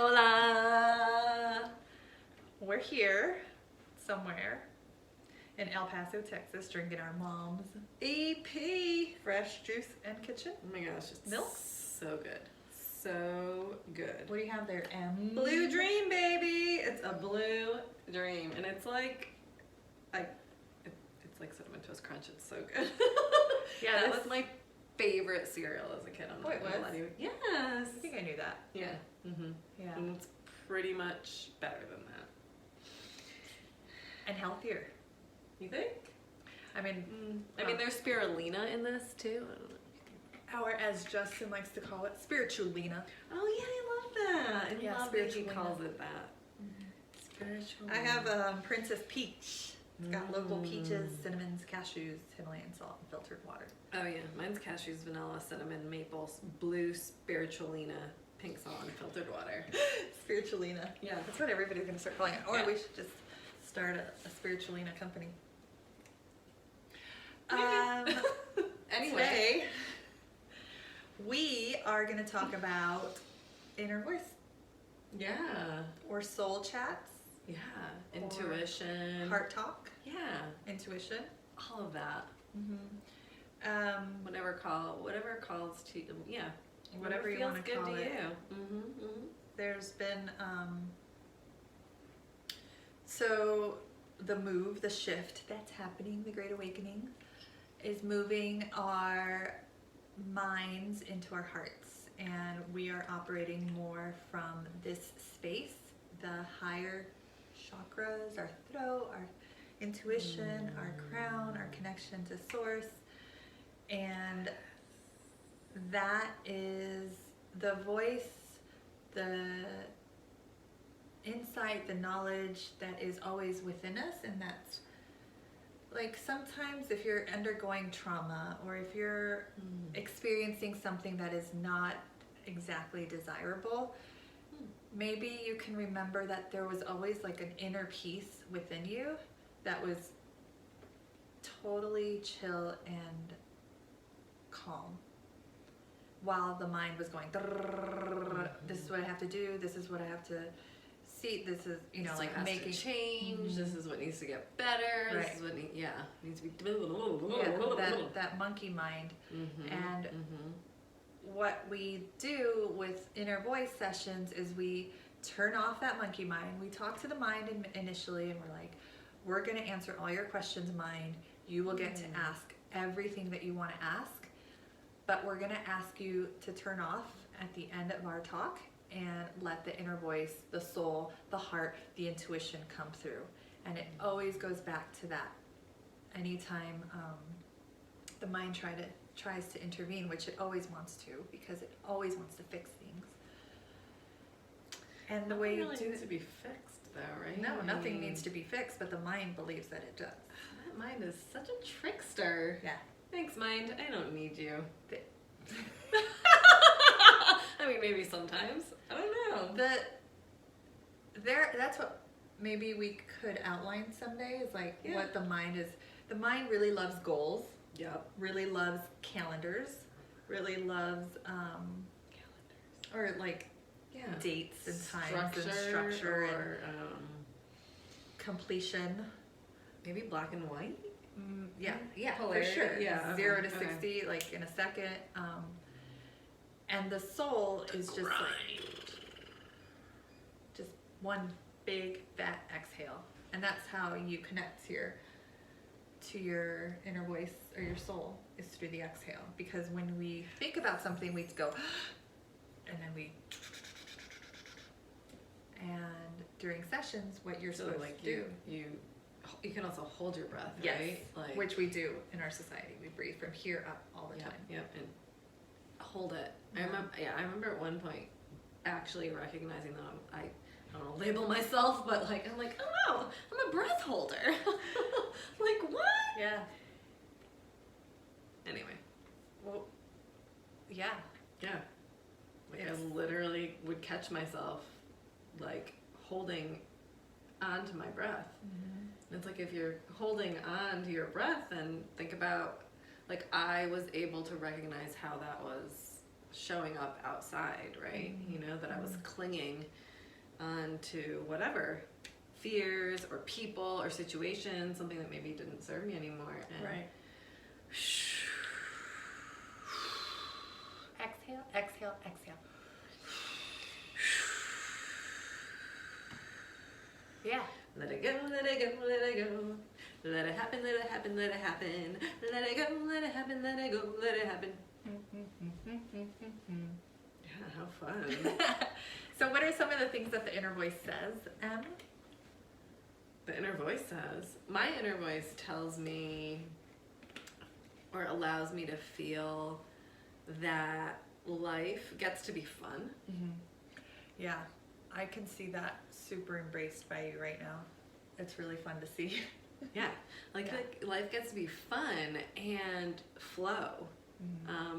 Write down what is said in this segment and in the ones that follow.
Hola! We're here somewhere in El Paso, Texas, drinking our mom's EP, fresh juice and kitchen. Oh my gosh, it's Milk? so good. So good. What do you have there, Em? Blue Dream, baby! It's a blue dream. And it's like, it's like Cinnamon Toast Crunch. It's so good. Yeah, that this- was my favorite cereal as a kid. I'm Oh, not it gonna was? lie to you. Yes! I think I knew that. Yeah. Mm-hmm. Yeah. And it's pretty much better than that. And healthier. You think? I mean, I mean, there's spirulina in this too. or as Justin likes to call it, spiritualina. Oh yeah, I love that. I Yeah, love that he spirulina. calls it that. Spiritual. I have Princess Peach. It's got local peaches, cinnamons, cashews, Himalayan salt, and filtered water. Oh yeah, mine's cashews, vanilla, cinnamon, maple, blue spiritualina, pink salt, and filtered water. Spiritualina. Yeah. That's what everybody's going to start calling it. Or Yeah. we should just start a spiritualina company. Anyway, Today, we are going to talk about inner voice yeah, or soul chats, yeah, intuition, heart talk, yeah, intuition. all of that. Mm-hmm. Whatever calls to yeah, Whatever you feels wanna good call to it. you. There's been so the shift that's happening, the Great Awakening, is moving our minds into our hearts, and we are operating more from this space, the higher chakras, our throat, our intuition, our crown, our connection to source, and that is the voice, the insight, the knowledge that is always within us. And that's like, sometimes if you're undergoing trauma or if you're experiencing something that is not exactly desirable, maybe you can remember that there was always like an inner peace within you that was totally chill and calm, while the mind was going, this is what I have to do, this is what I have to see, this is, you know, This like has to making change. This is what needs to get better. Right. This is what needs to be. that monkey mind. And what we do with inner voice sessions is we turn off that monkey mind. We talk to the mind initially, and we're like, we're going to answer all your questions, mind. You will get to ask everything that you want to ask, but we're going to ask you to turn off at the end of our talk and let the inner voice, the soul, the heart, the intuition come through. And it always goes back to that. Anytime the mind tries to intervene, which it always wants to, because it always wants to fix things. And the way you really do needs it, to be fixed, though, right? no, I nothing mean, needs to be fixed, but the mind believes that it does. That mind is such a trickster. Yeah. Thanks, mind. I don't need you. The- I mean, maybe sometimes. I don't know. That's what maybe we could outline someday, is like Yeah. what the mind is. The mind really loves goals, Yep. really loves calendars, really loves or like Yeah. dates and times and structure or and completion. maybe black and white. Yeah, for Polarity, sure. yeah, 0 to okay. 60, like in a second. And the soul is just like just one big fat exhale, and that's how you connect to your inner voice or your soul, is through the exhale. Because when we think about something, we go, and then we. And during sessions, what you're So supposed like to do. you can also hold your breath, Yes, right? Like which we do in our society. We breathe from here up all the time. Yep, and hold it. Yeah. I remember at one point actually recognizing that I don't know, label myself, but like I'm like, oh no, I'm a breath holder. Like what? Yeah. Anyway, Well, yeah. yeah. Like It's- I literally would catch myself like holding onto my breath. And it's like, if you're holding on to your breath, then think about, like, I was able to recognize how that was showing up outside, right? You know, that I was clinging onto whatever fears or people or situations, something that maybe didn't serve me anymore. And Right. Exhale, exhale, exhale. Yeah. Let it go, let it go, let it go. Let it happen, let it happen, let it happen. Let it go, let it happen, let it go, let it happen. Yeah, how fun. So what are some of the things that the inner voice says, Em? The inner voice says, my inner voice tells me or allows me to feel that life gets to be fun. Yeah, I can see that super embraced by you right now. It's really fun to see. Yeah, like, Yeah. like life gets to be fun and flow.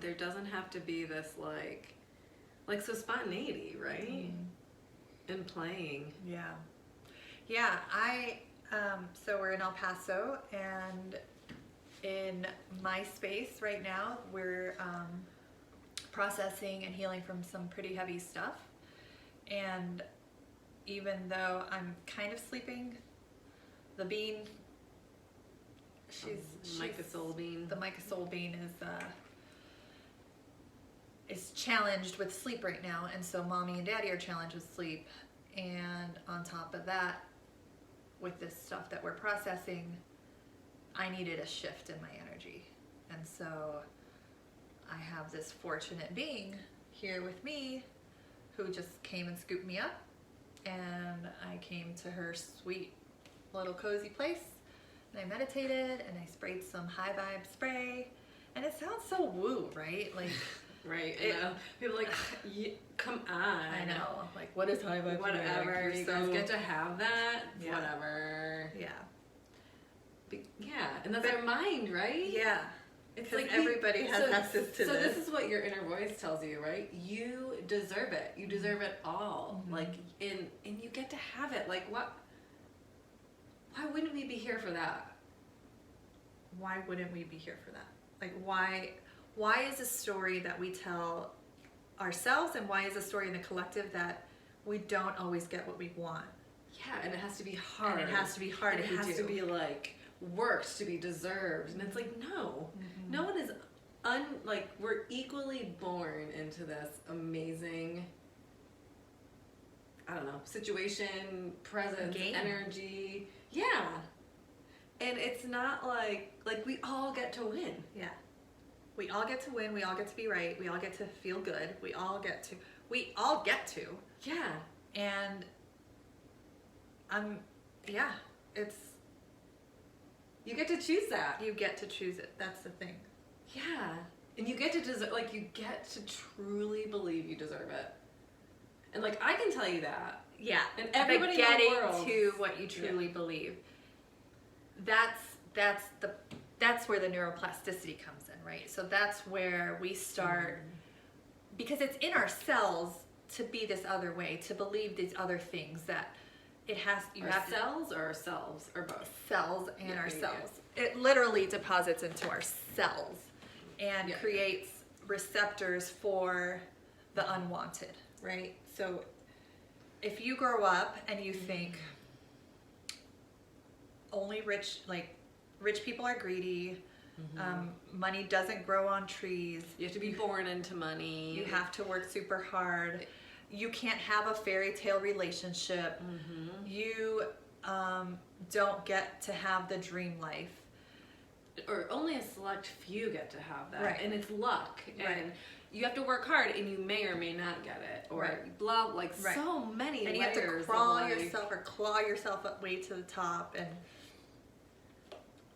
There doesn't have to be this like so spontaneity, right? And playing. Yeah. Yeah, so we're in El Paso, and in my space right now, we're processing and healing from some pretty heavy stuff. And even though I'm kind of sleeping, the bean, Micah Soul Bean. the Micah Soul Bean is challenged with sleep right now, and so mommy and daddy are challenged with sleep. And on top of that, with this stuff that we're processing, I needed a shift in my energy. And so I have this fortunate being here with me who just came and scooped me up, and I came to her sweet little cozy place, and I meditated, and I sprayed some high vibe spray, and it sounds so woo, right? Like, Right, I know. People are like, come on. I know, like, what is high vibe? Whatever, you guys get to have that. Yeah. Whatever. Yeah. Yeah, and that's our mind, right? Yeah. It's Because like everybody has access to so this. this is what your inner voice tells you, right? You deserve it. You deserve it all. Like, and you get to have it. Like, what? Why wouldn't we be here for that? Why wouldn't we be here for that? Like, why is a story that we tell ourselves, and why is a story in the collective that we don't always get what we want? Yeah, and it has to be hard. And it has to be hard. And it has to be like worked to be deserved. And it's like, no. No one is like, we're equally born into this amazing, I don't know, situation, presence, Game. energy. Yeah. And it's not like we all get to win. Yeah. We all get to win. We all get to be right. We all get to feel good. We all get to. Yeah. And yeah, it's, You get to choose that. you get to choose it. That's the thing. Yeah. And you get to deserve, like, you get to truly believe you deserve it. And like, I can tell you that. Yeah. And everybody but getting in the world, to what you truly believe. That's where the neuroplasticity comes in, right? So that's where we start, because it's in our cells to be this other way, to believe these other things that it has. You have cells or ourselves or both. cells and Yeah, our yeah, cells. It literally deposits into our cells and Yeah. creates receptors for the unwanted, right? So if you grow up and you think only rich people are greedy, money doesn't grow on trees, You have to be born into money. you have to work super hard, you can't have a fairy tale relationship, you don't get to have the dream life. Or only a select few get to have that. Right. And it's luck. Right. And you have to work hard and you may or may not get it. Or Right. blah, like Right. so many And you have to layers of crawl life. yourself or claw yourself up way to the top. And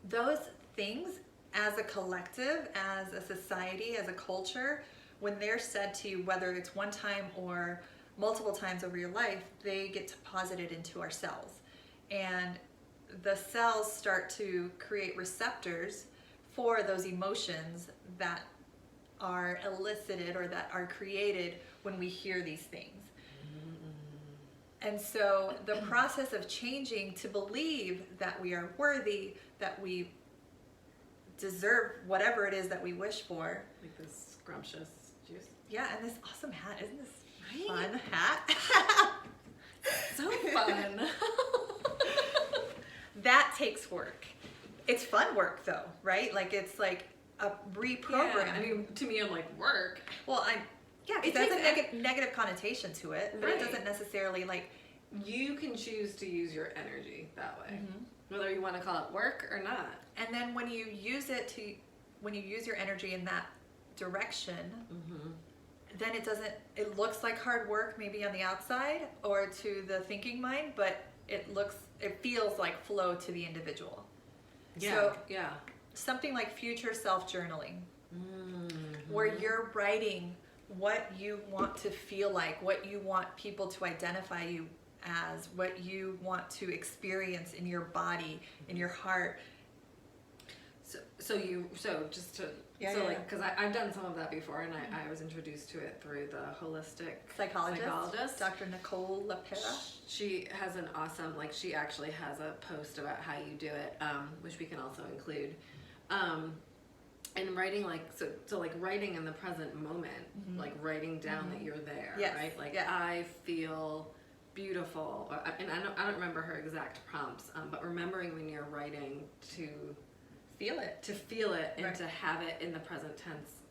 those things, as a collective, as a society, as a culture, when they're said to you, whether it's one time or multiple times over your life, they get deposited into our cells. And the cells start to create receptors for those emotions that are elicited or that are created when we hear these things. And so the process of changing to believe that we are worthy, that we deserve whatever it is that we wish for. Like this scrumptious juice. Yeah, and this awesome hat. Isn't this Right? fun hat? and that takes work. It's fun work though, right? Like it's like a reprogram. Yeah, I mean, to me, I'm like, work. Well, It it has takes a negative connotation to it, but Right. it doesn't necessarily like. You can choose to use your energy that way, Mhm. whether you want to call it work or not. And then when you use your energy in that direction, then it looks like hard work maybe on the outside or to the thinking mind, but it feels like flow to the individual. Yeah, So yeah. something like future self journaling, where you're writing what you want to feel like, what you want people to identify you as, what you want to experience in your body, in your heart. Because I've done some of that before, and I was introduced to it through the holistic Psychologist Dr. Nicole LaPera. She has an awesome, like, she actually has a post about how you do it, which we can also include. And writing, like, so like writing in the present moment, like writing down that you're there, Yes. right? Like, Yeah. I feel beautiful, and I don't remember her exact prompts, but remembering when you're writing to Feel it. and Right. to have it in the present tense,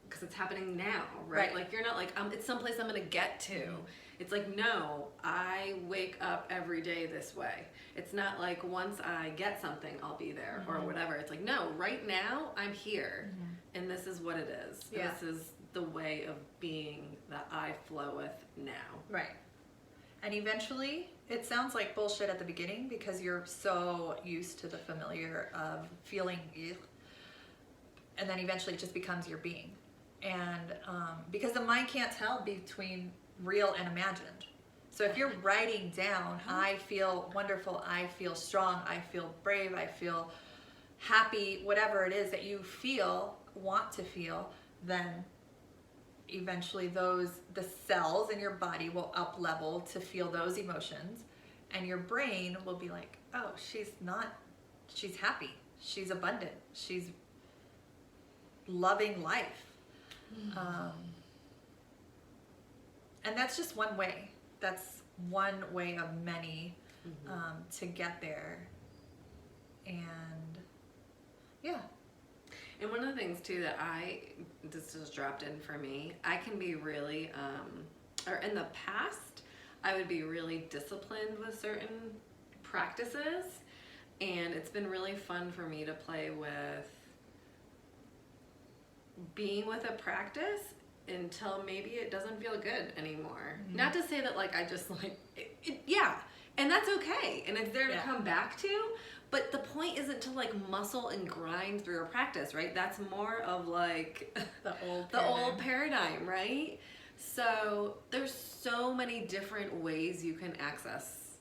because it's happening now, right? Right. Like, you're not like, it's someplace I'm gonna get to. It's like, no, I wake up every day this way. It's not like once I get something, I'll be there or whatever. It's like, no, right now I'm here, and this is what it is. Yeah. This is the way of being that I flow with now. Right. And eventually, it sounds like bullshit at the beginning because you're so used to the familiar of feeling, ugh. And then eventually it just becomes your being. And because the mind can't tell between real and imagined. So if you're writing down, I feel wonderful, I feel strong, I feel brave, I feel happy, whatever it is that you want to feel, then eventually the cells in your body will up level to feel those emotions, and your brain will be like, oh, she's happy, she's abundant, she's loving life. And that's just one way. That's one way of many to get there. And yeah. And one of the things too that this just dropped in for me, I can be really, or in the past, I would be really disciplined with certain practices, and it's been really fun for me to play with being with a practice until maybe it doesn't feel good anymore. Not to say that like I just like, yeah, and that's okay, and it's there to come back to. But the point isn't to like muscle and grind through a practice, right? That's more of like the old paradigm, right? So there's so many different ways you can access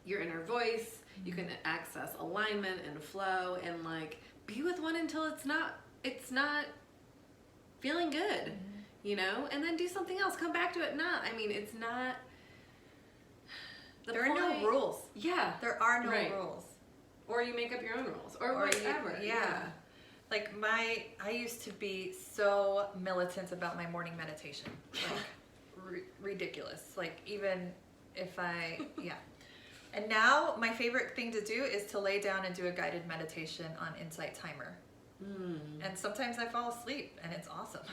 your inner voice. You can access alignment and flow, and like be with one until it's not feeling good, you know? And then do something else. Come back to it. It's not. There are no rules. Yeah, there are no rules. Or you make up your own rules, or whatever. Like I used to be so militant about my morning meditation, like ridiculous. Like even if and now my favorite thing to do is to lay down and do a guided meditation on Insight Timer. And sometimes I fall asleep, and it's awesome.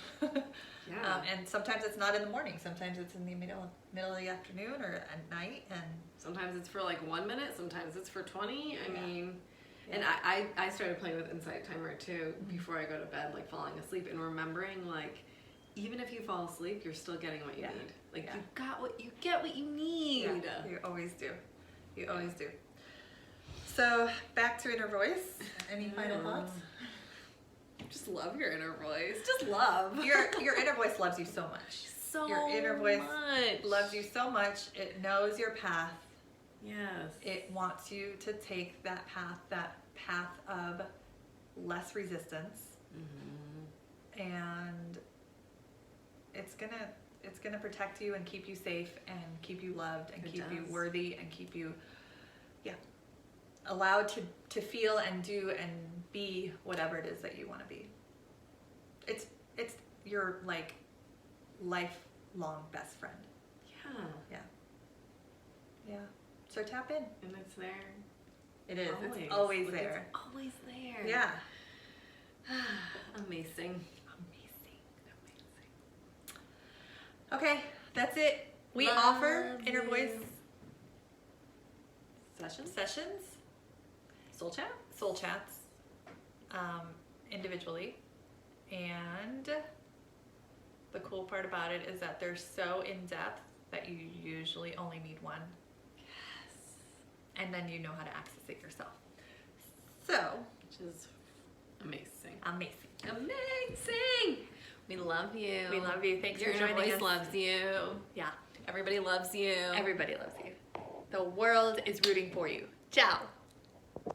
And sometimes it's not in the morning. Sometimes it's in the middle of the afternoon or at night. And sometimes it's for like 1 minute. Sometimes it's for 20. And I started playing with Insight Timer too before I go to bed, like falling asleep and remembering like even if you fall asleep, you're still getting what you need. Like you get what you need. Yeah, you always do. You always do. So back to inner voice. Any final thoughts? Just love your inner voice. Just love. Your inner voice loves you so much. Your inner voice loves you so much. It knows your path. Yes. It wants you to take that path of less resistance. And it's gonna protect you and keep you safe and keep you loved and keep you worthy and keep you allowed to feel and do and be whatever it is that you want to be. It's your like lifelong best friend. Yeah. Yeah. So tap in. And it's there. It is. It's always there. It's always there. Yeah. Amazing. Okay, that's it. We Love offer inner you. voice Sessions? Soul chat? soul chats, individually. And the cool part about it is that they're so in depth that you usually only need one. Yes. And then you know how to access it yourself. So, Which is amazing. amazing. Amazing! We love you. We love you. Thanks Your for inner joining voice us. loves you. Yeah, Everybody loves you. everybody loves you. The world is rooting for you. Ciao.